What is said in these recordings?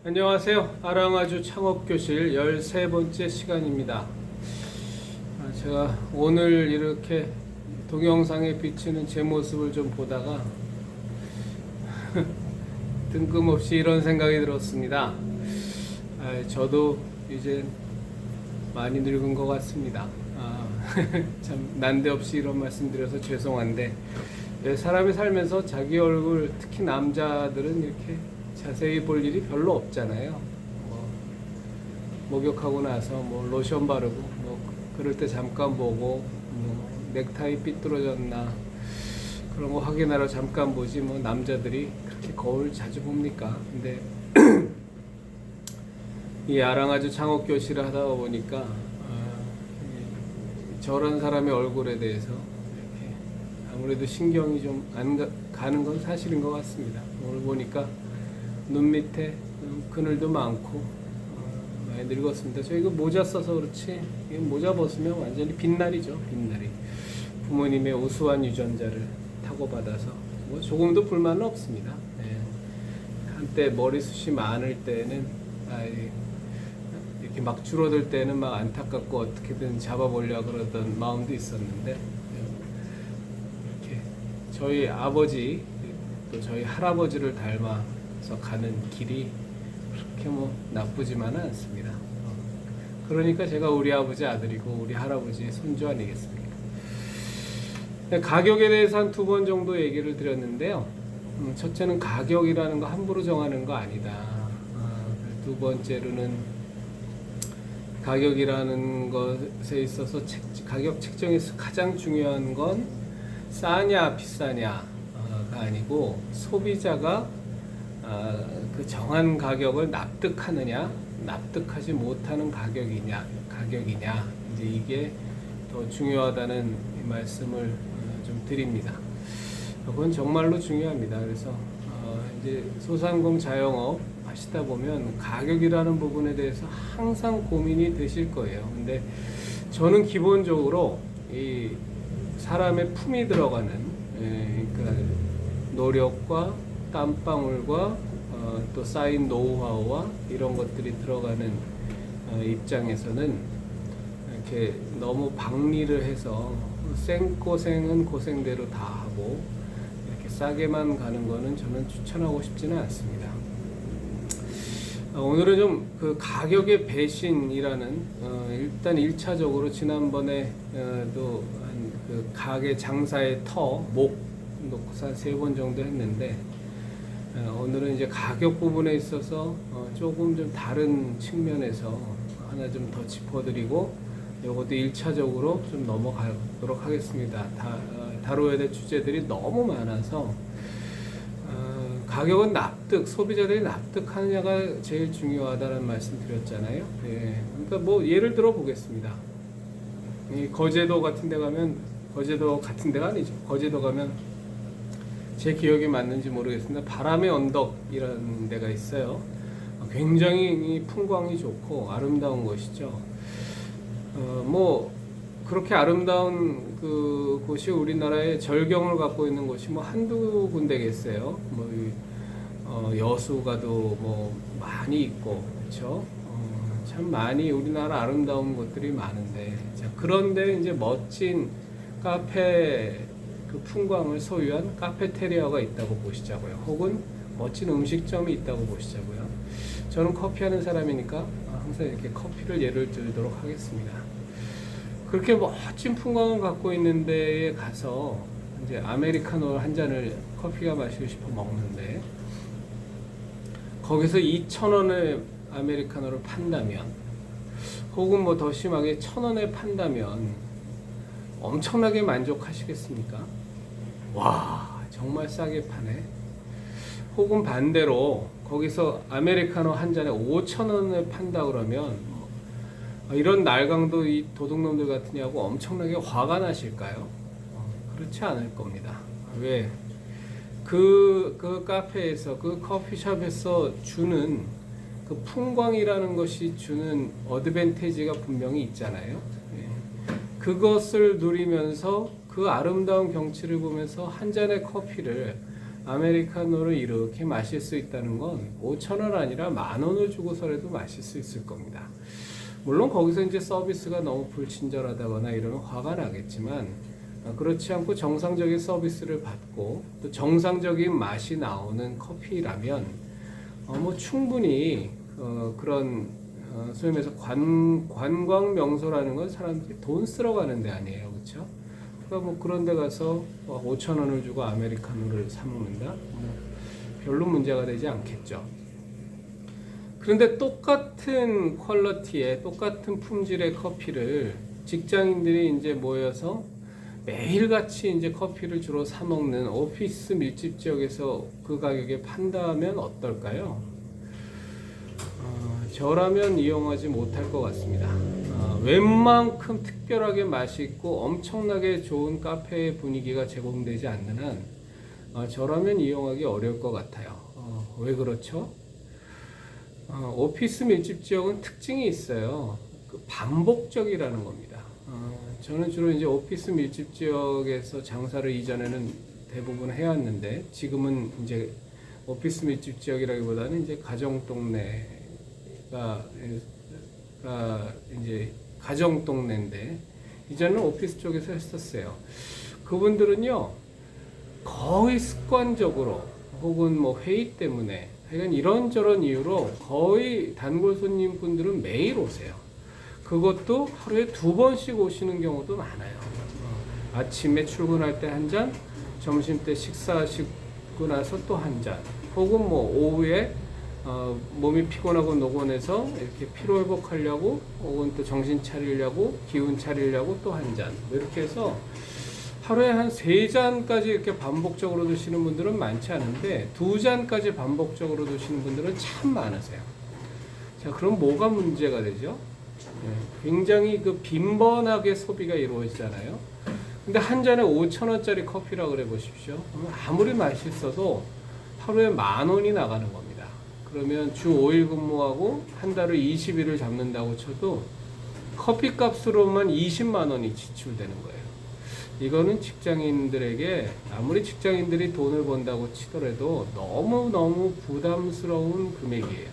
안녕하세요. 아랑아주 창업교실 13번째 시간입니다. 제가 오늘 이렇게 동영상에 비치는 제 모습을 좀 보다가 뜬금없이 이런 생각이 들었습니다. 저도 이제 많이 늙은 것 같습니다. 참 난데없이 이런 말씀 드려서 죄송한데, 사람이 살면서 자기 얼굴, 특히 남자들은 이렇게 자세히 볼 일이 별로 없잖아요. 목욕하고 나서 로션 바르고 그럴 때 잠깐 보고 넥타이 삐뚤어졌나 그런 거 확인하러 잠깐 보지 남자들이 그렇게 거울 자주 봅니까? 근데 이 아랑아주 창업교실을 하다 보니까 저런 사람의 얼굴에 대해서 이렇게 아무래도 신경이 좀 안 가는 건 사실인 것 같습니다. 오늘 보니까 눈 밑에 그늘도 많고 많이 늙었습니다. 저 이거 모자 써서 그렇지, 이 모자 벗으면 완전히 빛나리죠. 빛나리. 부모님의 우수한 유전자를 타고받아서 조금도 불만은 없습니다. 한때 머리숱이 많을 때는 이렇게 막 줄어들 때는 막 안타깝고 어떻게든 잡아보려고 그러던 마음도 있었는데, 이렇게 저희 아버지 또 저희 할아버지를 닮아서 가는 길이 그렇게 나쁘지만은 않습니다. 그러니까 제가 우리 아버지 아들이고 우리 할아버지의 손주 아니겠습니까? 가격에 대해서 한 2번 정도 얘기를 드렸는데요. 첫째는 가격이라는 거 함부로 정하는 거 아니다. 두 번째로는 가격이라는 것에 있어서 가격 책정에서 가장 중요한 건 싸냐 비싸냐가 아니고 소비자가 그 정한 가격을 납득하느냐, 납득하지 못하는 가격이냐, 이제 이게 더 중요하다는 말씀을 좀 드립니다. 그건 정말로 중요합니다. 그래서 이제 소상공 자영업 하시다 보면 가격이라는 부분에 대해서 항상 고민이 되실 거예요. 근데 저는 기본적으로 이 사람의 품이 들어가는, 그러니까 노력과 땀방울과 또 쌓인 노하우와 이런 것들이 들어가는 입장에서는 이렇게 너무 박리를 해서 생고생은 고생대로 다 하고 이렇게 싸게만 가는 거는 저는 추천하고 싶지는 않습니다. 오늘은 좀 그 가격의 배신이라는, 일단 1차적으로 지난번에도 그 가게 장사의 목 놓고서 한 3번 정도 했는데, 오늘은 이제 가격 부분에 있어서 조금 좀 다른 측면에서 하나 좀 더 짚어드리고, 이것도 1차적으로 좀 넘어가도록 하겠습니다. 다뤄야 될 주제들이 너무 많아서 가격은 소비자들이 납득하느냐가 제일 중요하다는 말씀 드렸잖아요. 그러니까 예를 들어 보겠습니다. 이 거제도 같은 데 가면, 거제도 같은 데가 아니죠. 거제도 가면 제 기억이 맞는지 모르겠습니다. 바람의 언덕이라는 데가 있어요. 굉장히 풍광이 좋고 아름다운 곳이죠. 그렇게 아름다운 그 곳이 우리나라에 절경을 갖고 있는 곳이 한두 군데겠어요. 여수가도 많이 있고, 그렇죠? 참 많이 우리나라 아름다운 곳들이 많은데, 그런데 이제 멋진 카페 그 풍광을 소유한 카페테리아가 있다고 보시자고요. 혹은 멋진 음식점이 있다고 보시자고요. 저는 커피하는 사람이니까 항상 이렇게 커피를 예를 들도록 하겠습니다. 그렇게 멋진 풍광을 갖고 있는 데에 가서 이제 아메리카노 한 잔을 커피가 마시고 싶어 먹는데, 거기서 2,000원에 아메리카노를 판다면, 혹은 더 심하게 1,000원에 판다면 엄청나게 만족하시겠습니까? 와, 정말 싸게 파네. 혹은 반대로 거기서 아메리카노 한 잔에 5,000원에 판다 그러면 이런 날강도 이 도둑놈들 같으냐고 엄청나게 화가 나실까요? 그렇지 않을 겁니다. 왜? 그 카페에서, 그 커피숍에서 주는 그 풍광이라는 것이 주는 어드밴티지가 분명히 있잖아요. 그것을 누리면서 그 아름다운 경치를 보면서 한 잔의 커피를 아메리카노를 이렇게 마실 수 있다는 건 5,000원 아니라 10,000원을 주고서라도 마실 수 있을 겁니다. 물론 거기서 이제 서비스가 너무 불친절하다거나 이러면 화가 나겠지만, 그렇지 않고 정상적인 서비스를 받고 또 정상적인 맛이 나오는 커피라면 뭐 충분히 그런 소위 말해서 관광 명소라는 건 사람들이 돈 쓰러 가는 데 아니에요, 그렇죠? 그러니까 뭐 그런 데 가서 5,000원을 주고 아메리카노를 사 먹는다? 뭐 별로 문제가 되지 않겠죠. 그런데 똑같은 퀄리티의 똑같은 품질의 커피를 직장인들이 이제 모여서 매일같이 이제 커피를 주로 사 먹는 오피스 밀집 지역에서 그 가격에 판다면 어떨까요? 저라면 이용하지 못할 것 같습니다. 웬만큼 특별하게 맛있고 엄청나게 좋은 카페의 분위기가 제공되지 않는 한 저라면 이용하기 어려울 것 같아요. 왜 그렇죠? 오피스 밀집 지역은 특징이 있어요. 그 반복적이라는 겁니다. 저는 주로 이제 오피스 밀집 지역에서 장사를 이전에는 대부분 해왔는데, 지금은 이제 오피스 밀집 지역이라기보다는 이제 가정 동네가 이제 가정 동네인데, 이전에는 오피스 쪽에서 했었어요. 그분들은요 거의 습관적으로 혹은 뭐 회의 때문에 하여간 이런저런 이유로 거의 단골 손님 분들은 매일 오세요. 그것도 하루에 2번씩 오시는 경우도 많아요. 아침에 출근할 때 한 잔, 점심 때 식사하시고 나서 또 한 잔, 혹은 뭐 오후에 몸이 피곤하고 노곤해서 이렇게 피로 회복하려고, 혹은 또 정신 차리려고, 기운 차리려고 또 한 잔, 이렇게 해서 하루에 한 3잔까지 이렇게 반복적으로 드시는 분들은 많지 않은데 2잔까지 반복적으로 드시는 분들은 참 많으세요. 자, 그럼 뭐가 문제가 되죠? 굉장히 그 빈번하게 소비가 이루어지잖아요. 근데 한 잔에 5,000원짜리 커피라고 그래 보십시오. 아무리 맛있어도 하루에 10,000원이 나가는 겁니다. 그러면 주 5일 근무하고 한 달을 20일을 잡는다고 쳐도 커피 값으로만 20만 원이 지출되는 거예요. 이거는 직장인들에게, 아무리 직장인들이 돈을 번다고 치더라도 너무너무 부담스러운 금액이에요.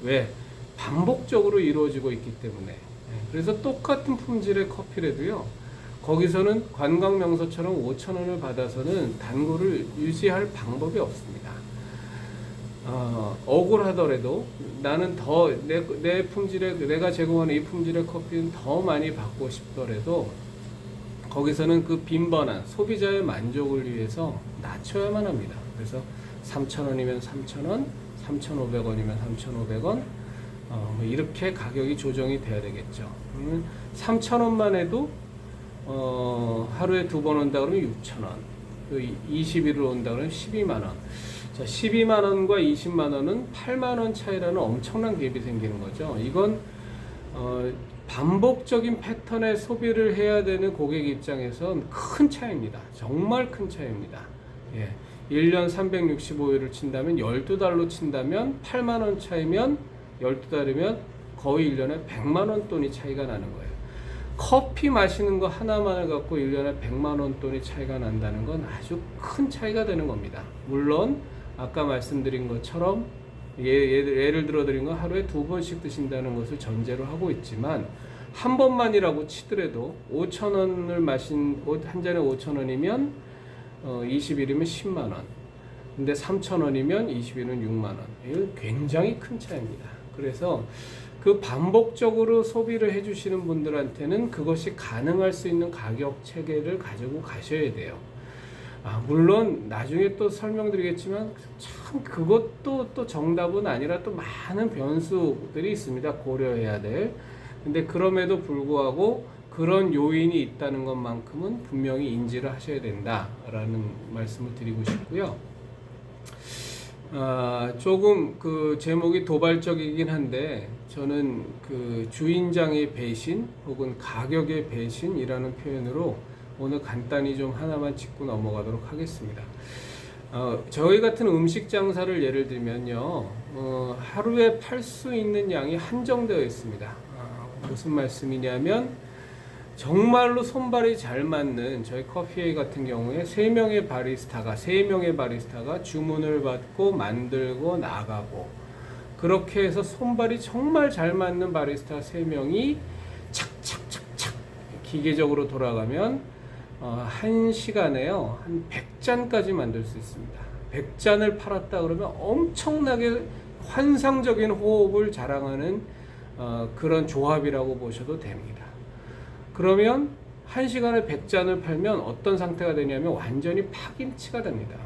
왜? 반복적으로 이루어지고 있기 때문에. 그래서 똑같은 품질의 커피라도요, 거기서는 관광 명소처럼 5,000원을 받아서는 단골을 유지할 방법이 없습니다. 억울하더라도 나는 더 내 품질의, 내가 제공하는 이 품질의 커피는 더 많이 받고 싶더라도 거기서는 그 빈번한 소비자의 만족을 위해서 낮춰야만 합니다. 그래서 3,000원이면 3,000원, 3,500원이면 3,500원, 뭐 이렇게 가격이 조정이 돼야 되겠죠. 그러면 3,000원만 해도 하루에 2번 온다 그러면 6,000원, 20일을 온다 그러면 12만 원. 자, 12만 원과 20만 원은 8만 원 차이라는 엄청난 갭이 생기는 거죠. 이건 반복적인 패턴의 소비를 해야 되는 고객 입장에선 큰 차이입니다. 정말 큰 차이입니다. 1년 365일을 친다면 12달로 친다면 8만 원 차이면 12달이면 거의 1년에 100만 원 돈이 차이가 나는 거예요. 커피 마시는 거 하나만을 갖고 1년에 100만 원 돈이 차이가 난다는 건 아주 큰 차이가 되는 겁니다. 물론 아까 말씀드린 것처럼 예를 들어 드린 건 하루에 2번씩 드신다는 것을 전제로 하고 있지만, 한 번만이라고 치더라도 5,000원을 마신 한 잔에 5,000원이면 20일이면 10만 원. 근데 3,000원이면 20일은 6만 원. 이건 굉장히 큰 차이입니다. 그래서 그 반복적으로 소비를 해주시는 분들한테는 그것이 가능할 수 있는 가격 체계를 가지고 가셔야 돼요. 물론 나중에 또 설명드리겠지만 참 그것도 또 정답은 아니라 또 많은 변수들이 있습니다. 고려해야 될. 근데 그럼에도 불구하고 그런 요인이 있다는 것만큼은 분명히 인지를 하셔야 된다라는 말씀을 드리고 싶고요. 조금 그 제목이 도발적이긴 한데, 저는 그 주인장의 배신 혹은 가격의 배신이라는 표현으로 오늘 간단히 좀 하나만 짚고 넘어가도록 하겠습니다. 저희 같은 음식 장사를 예를 들면요, 하루에 팔 수 있는 양이 한정되어 있습니다. 무슨 말씀이냐면, 정말로 손발이 잘 맞는 저희 커피웨이 같은 경우에 3명의 바리스타가 주문을 받고 만들고 나가고, 그렇게 해서 손발이 정말 잘 맞는 바리스타 3명이 착착착착 기계적으로 돌아가면 1시간에요 한 100잔까지 만들 수 있습니다. 100잔을 팔았다 그러면 엄청나게 환상적인 호흡을 자랑하는 그런 조합이라고 보셔도 됩니다. 그러면 1시간에 100잔을 팔면 어떤 상태가 되냐면 완전히 파김치가 됩니다.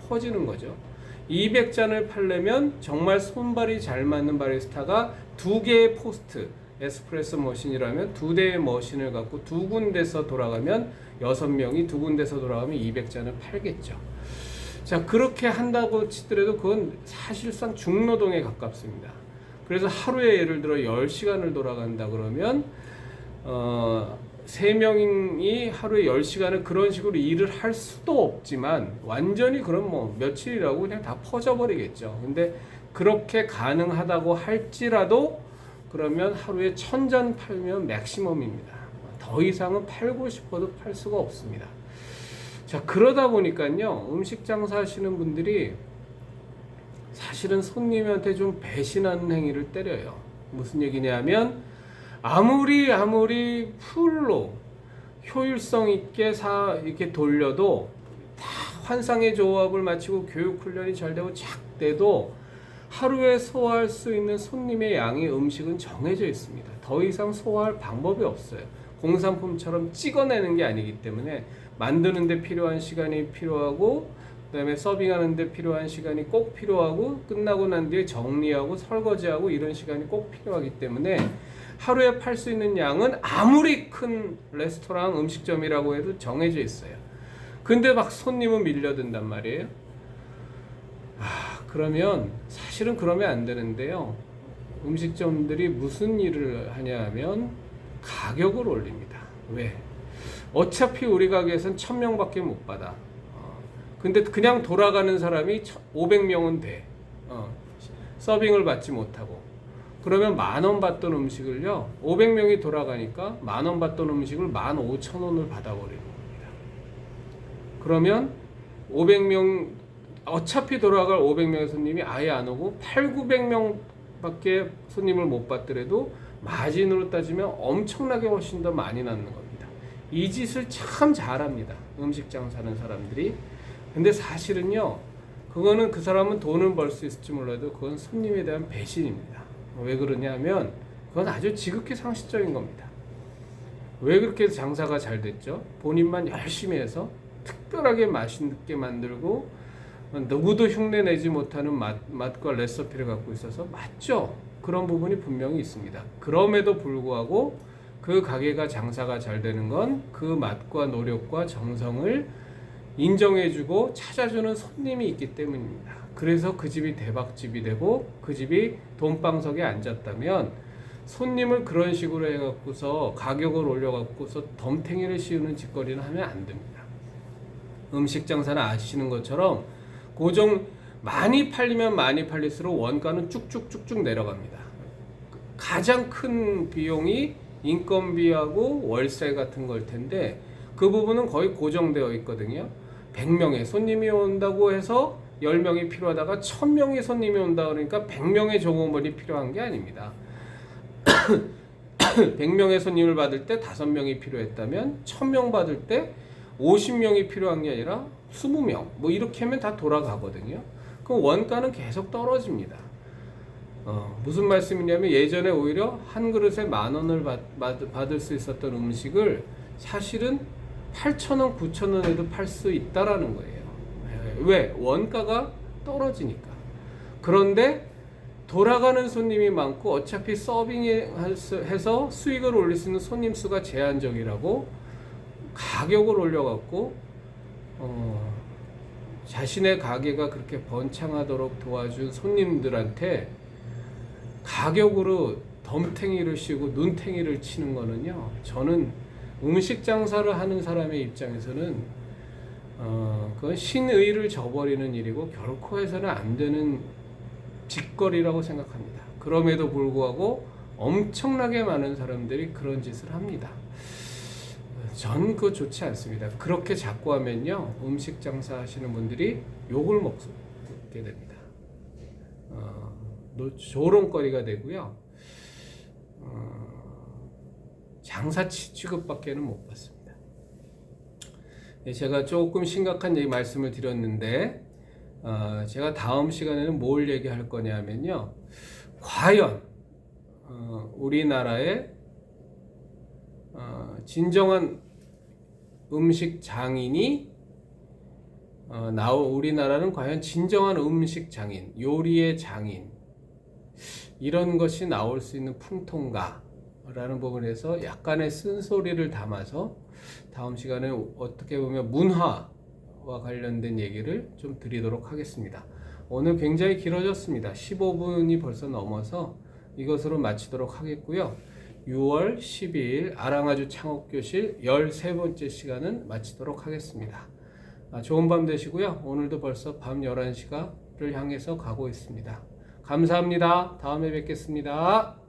퍼지는 거죠. 200잔을 팔려면 정말 손발이 잘 맞는 바리스타가 2개의 포스트, 에스프레소 머신이라면 2대의 머신을 갖고 2군데서 돌아가면 6명이 2군데서 돌아가면 200잔을 팔겠죠. 자, 그렇게 한다고 치더라도 그건 사실상 중노동에 가깝습니다. 그래서 하루에 예를 들어 10시간을 돌아간다 그러면 3명이 하루에 10시간을 그런 식으로 일을 할 수도 없지만, 완전히 그럼 뭐 며칠이라고 그냥 다 퍼져버리겠죠. 근데 그렇게 가능하다고 할지라도 그러면 하루에 1000잔 팔면 맥시멈입니다. 더 이상은 팔고 싶어도 팔 수가 없습니다. 자, 그러다 보니까요, 음식 장사하시는 분들이 사실은 손님한테 좀 배신하는 행위를 때려요. 무슨 얘기냐면, 아무리 풀로 효율성 있게 이렇게 돌려도, 다 환상의 조합을 마치고 교육 훈련이 잘 되고 착 돼도 하루에 소화할 수 있는 손님의 양의 음식은 정해져 있습니다. 더 이상 소화할 방법이 없어요. 공산품처럼 찍어내는 게 아니기 때문에 만드는 데 필요한 시간이 필요하고, 그 다음에 서빙하는 데 필요한 시간이 꼭 필요하고, 끝나고 난 뒤에 정리하고 설거지하고 이런 시간이 꼭 필요하기 때문에 하루에 팔 수 있는 양은 아무리 큰 레스토랑 음식점이라고 해도 정해져 있어요. 근데 막 손님은 밀려든단 말이에요. 그러면 사실은 그러면 안 되는데요. 음식점들이 무슨 일을 하냐 하면 가격을 올립니다. 왜? 어차피 우리 가게에선 1000명밖에 못 받아. 근데 그냥 돌아가는 사람이 500명은 돼. 서빙을 받지 못하고. 그러면 10,000원 받던 음식을요, 500명이 돌아가니까 10,000원 받던 음식을 15,000원을 받아버리는 겁니다. 그러면 500명, 어차피 돌아갈 500명의 손님이 아예 안 오고 800~900명밖에 손님을 못 받더라도 마진으로 따지면 엄청나게 훨씬 더 많이 남는 겁니다. 이 짓을 참 잘합니다, 음식 장사하는 사람들이. 근데 사실은요, 그거는 그 사람은 돈을 벌 수 있을지 몰라도 그건 손님에 대한 배신입니다. 왜 그러냐면 그건 아주 지극히 상식적인 겁니다. 왜 그렇게 장사가 잘 됐죠? 본인만 열심히 해서 특별하게 맛있게 만들고 누구도 흉내내지 못하는 맛과 레시피를 갖고 있어서 맞죠? 그런 부분이 분명히 있습니다. 그럼에도 불구하고 그 가게가 장사가 잘 되는 건 그 맛과 노력과 정성을 인정해주고 찾아주는 손님이 있기 때문입니다. 그래서 그 집이 대박집이 되고 그 집이 돈방석에 앉았다면, 손님을 그런 식으로 해갖고서 가격을 올려갖고서 덤탱이를 씌우는 짓거리는 하면 안 됩니다. 음식 장사는 아시는 것처럼 많이 팔리면 많이 팔릴수록 원가는 쭉쭉쭉쭉 내려갑니다. 가장 큰 비용이 인건비하고 월세 같은 걸 텐데, 그 부분은 거의 고정되어 있거든요. 100명의 손님이 온다고 해서 10명이 필요하다가 1000명의 손님이 온다 그러니까 100명의 종업원이 필요한 게 아닙니다. 100명의 손님을 받을 때 5명이 필요했다면 1000명 받을 때 50명이 필요한 게 아니라 20명 뭐 이렇게 하면 다 돌아가거든요. 그럼 원가는 계속 떨어집니다. 무슨 말씀이냐면, 예전에 오히려 한 그릇에 10,000원을 받을 수 있었던 음식을 사실은 8,000원, 9,000원에도 팔 수 있다라는 거예요. 왜? 원가가 떨어지니까. 그런데 돌아가는 손님이 많고 어차피 서빙해서 수익을 올릴 수 있는 손님 수가 제한적이라고 가격을 올려갖고 자신의 가게가 그렇게 번창하도록 도와준 손님들한테 가격으로 덤탱이를 씌우고 눈탱이를 치는 거는요, 저는 음식 장사를 하는 사람의 입장에서는 그건 신의를 저버리는 일이고 결코 해서는 안 되는 짓거리라고 생각합니다. 그럼에도 불구하고 엄청나게 많은 사람들이 그런 짓을 합니다. 전 그거 좋지 않습니다. 그렇게 자꾸 하면요, 음식 장사 하시는 분들이 욕을 먹게 됩니다. 조롱거리가 되고요. 장사 취급밖에는 못 받습니다. 제가 조금 심각한 말씀을 드렸는데, 제가 다음 시간에는 뭘 얘기할 거냐면요, 과연 우리나라의 진정한 음식 장인이 우리나라는 과연 진정한 음식 장인, 요리의 장인, 이런 것이 나올 수 있는 풍토인가 라는 부분에서 약간의 쓴소리를 담아서 다음 시간에 어떻게 보면 문화와 관련된 얘기를 좀 드리도록 하겠습니다. 오늘 굉장히 길어졌습니다. 15분이 벌써 넘어서 이것으로 마치도록 하겠고요. 6월 12일 아랑아주 창업교실 13번째 시간은 마치도록 하겠습니다. 좋은 밤 되시고요. 오늘도 벌써 밤 11시를 향해서 가고 있습니다. 감사합니다. 다음에 뵙겠습니다.